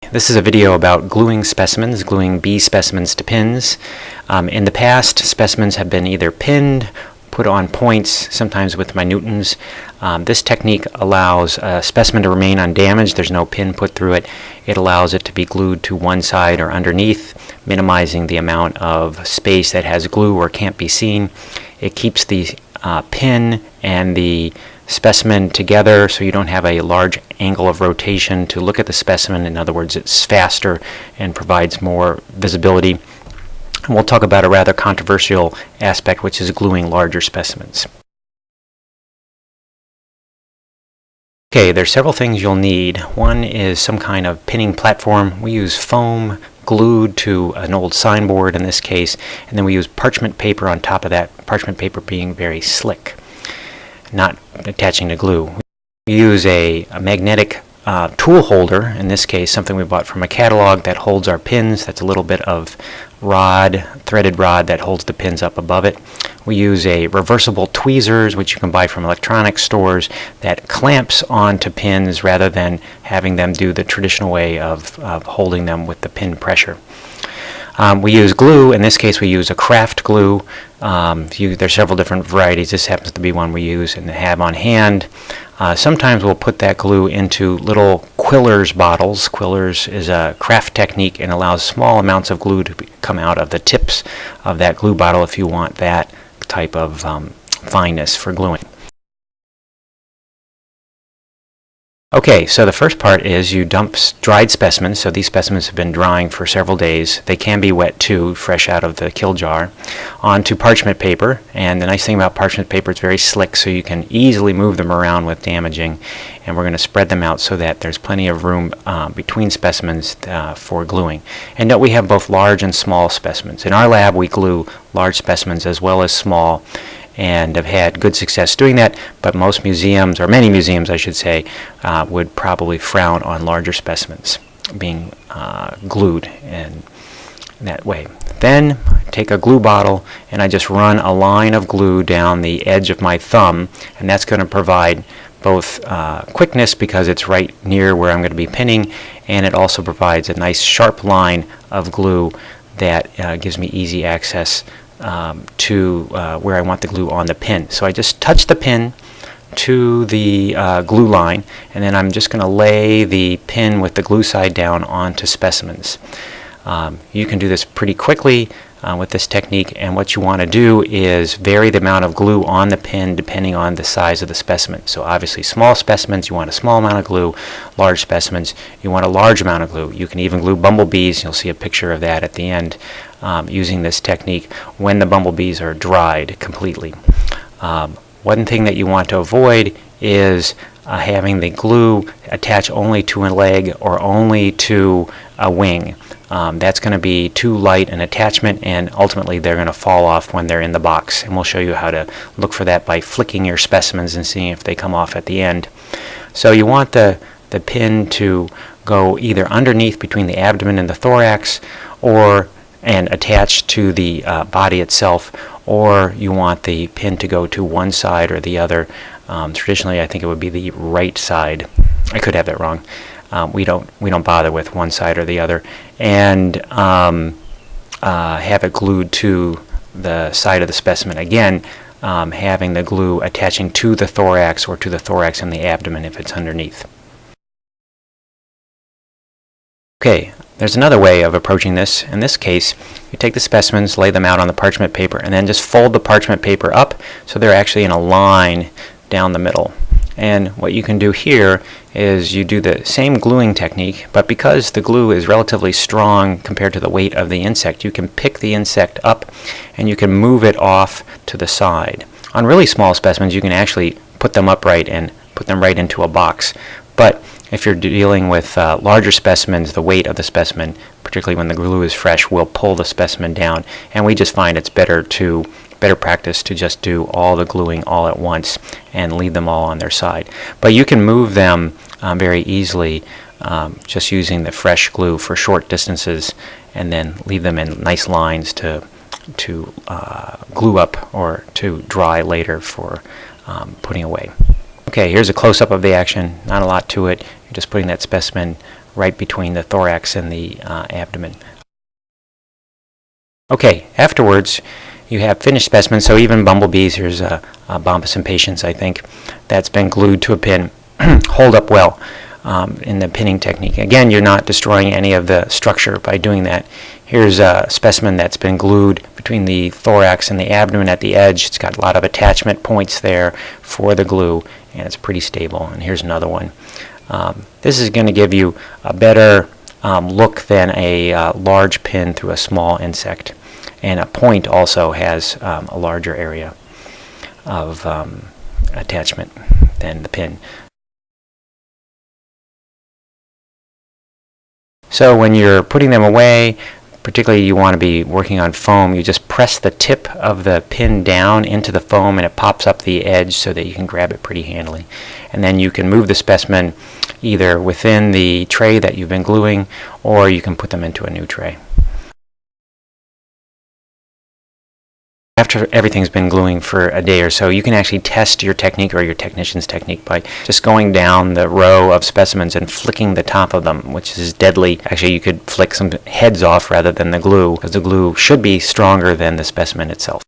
This is a video about gluing specimens, gluing bee specimens to pins. In the past, specimens have been either pinned, put on points, sometimes with minutins. This technique allows a specimen to remain undamaged. There's no pin put through it. It allows it to be glued to one side or underneath, minimizing the amount of space that has glue or can't be seen. It keeps the pin and the specimen together so you don't have a large angle of rotation to look at the specimen. In other words, it's faster and provides more visibility. And we'll talk about a rather controversial aspect, which is gluing larger specimens. Okay, there's several things you'll need. One is some kind of pinning platform. We use foam glued to an old signboard in this case, and then we use parchment paper on top of that, parchment paper being very slick, not attaching to glue. We use a magnetic tool holder, in this case something we bought from a catalog that holds our pins. That's a little bit of rod, threaded rod that holds the pins up above it. We use a reversible tweezers, which you can buy from electronics stores, that clamps onto pins rather than having them do the traditional way of holding them with the pin pressure. We use glue. In this case we use a craft glue. There's several different varieties. This happens to be one we use and have on hand. Sometimes we'll put that glue into little Quillers bottles. Quillers is a craft technique and allows small amounts of glue to come out of the tips of that glue bottle if you want that type of fineness for gluing. Okay, so the first part is you dump dried specimens. So these specimens have been drying for several days. They can be wet too, fresh out of the kill jar, onto parchment paper. And the nice thing about parchment paper, it's very slick, so you can easily move them around with damaging. And we're going to spread them out so that there's plenty of room between specimens for gluing. And note we have both large and small specimens. In our lab we glue large specimens as well as small, and have had good success doing that, but most museums, or many museums I should say, would probably frown on larger specimens being glued in that way. Then I take a glue bottle and I just run a line of glue down the edge of my thumb, and that's going to provide both quickness because it's right near where I'm going to be pinning, and it also provides a nice sharp line of glue that gives me easy access to where I want the glue on the pin. So I just touch the pin to the glue line, and then I'm just going to lay the pin with the glue side down onto specimens. You can do this pretty quickly with this technique, and what you want to do is vary the amount of glue on the pin depending on the size of the specimen. So obviously small specimens you want a small amount of glue, large specimens you want a large amount of glue. You can even glue bumblebees. You'll see a picture of that at the end using this technique when the bumblebees are dried completely. One thing that you want to avoid is having the glue attach only to a leg or only to a wing. That's going to be too light an attachment, and ultimately they're going to fall off when they're in the box. And we'll show you how to look for that by flicking your specimens and seeing if they come off at the end. So you want the pin to go either underneath between the abdomen and the thorax, and attach to the body itself, or you want the pin to go to one side or the other. Traditionally I think it would be the right side. I could have that wrong. We don't bother with one side or the other, and have it glued to the side of the specimen. Again, having the glue attaching to the thorax or to the thorax and the abdomen if it's underneath. Okay, there's another way of approaching this. In this case, you take the specimens, lay them out on the parchment paper, and then just fold the parchment paper up so they're actually in a line down the middle. And what you can do here is you do the same gluing technique, but because the glue is relatively strong compared to the weight of the insect, you can pick the insect up and you can move it off to the side. On really small specimens you can actually put them upright and put them right into a box. But if you're dealing with larger specimens, the weight of the specimen, particularly when the glue is fresh, will pull the specimen down, and we just find it's better practice to just do all the gluing all at once and leave them all on their side. But you can move them very easily just using the fresh glue for short distances, and then leave them in nice lines to glue up or to dry later for putting away. Okay, here's a close-up of the action. Not a lot to it. You're just putting that specimen right between the thorax and the abdomen. Okay, afterwards you have finished specimens, so even bumblebees, here's a Bombus impatiens, I think, that's been glued to a pin, hold up well in the pinning technique. Again, you're not destroying any of the structure by doing that. Here's a specimen that's been glued between the thorax and the abdomen at the edge. It's got a lot of attachment points there for the glue, and it's pretty stable. And here's another one. This is going to give you a better look than a large pin through a small insect. And a point also has a larger area of attachment than the pin. So when you're putting them away, particularly you want to be working on foam, you just press the tip of the pin down into the foam and it pops up the edge so that you can grab it pretty handily. And then you can move the specimen either within the tray that you've been gluing, or you can put them into a new tray. After everything's been gluing for a day or so, you can actually test your technique or your technician's technique by just going down the row of specimens and flicking the top of them, which is deadly. Actually, you could flick some heads off rather than the glue, because the glue should be stronger than the specimen itself.